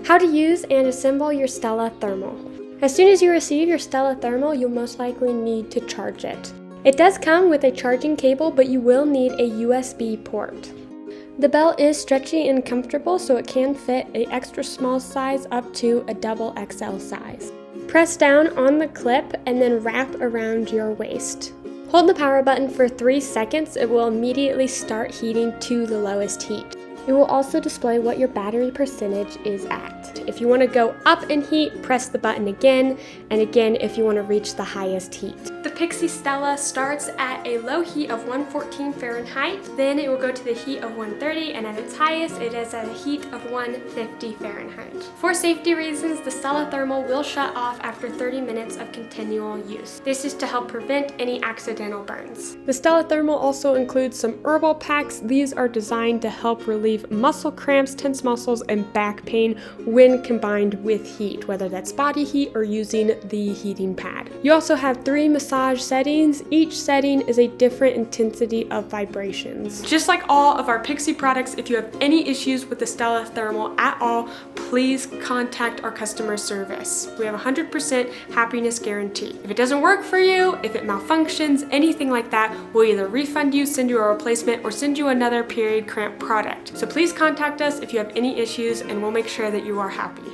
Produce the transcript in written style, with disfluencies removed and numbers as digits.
How to use and assemble your Stella Thermal. As soon as you receive your Stella Thermal, you'll most likely need to charge it. It does come with a charging cable, but you will need a USB port. The belt is stretchy and comfortable, so it can fit an extra small size up to a double XL size. Press down on the clip and then wrap around your waist. Hold the power button for 3 seconds. It will immediately start heating to the lowest heat. It will also display what your battery percentage is at. If you want to go up in heat, press the button again, and again if you want to reach the highest heat. The Pixie Stella starts at a low heat of 114 Fahrenheit, then it will go to the heat of 130, and at its highest it is at a heat of 150 Fahrenheit. For safety reasons, the Stella Thermal will shut off after 30 minutes of continual use. This is to help prevent any accidental burns. The Stella Thermal also includes some herbal packs. These are designed to help relieve muscle cramps, tense muscles, and back pain when combined with heat, whether that's body heat or using the heating pad. You also have 3 massage settings. Each setting is a different intensity of vibrations. Just like all of our Pixie products, if you have any issues with the Stella Thermal at all, please contact our customer service. We have a 100% happiness guarantee. If it doesn't work for you, if it malfunctions, anything like that, we'll either refund you, send you a replacement, or send you another period cramp product. So please contact us if you have any issues, and we'll make sure that you are happy.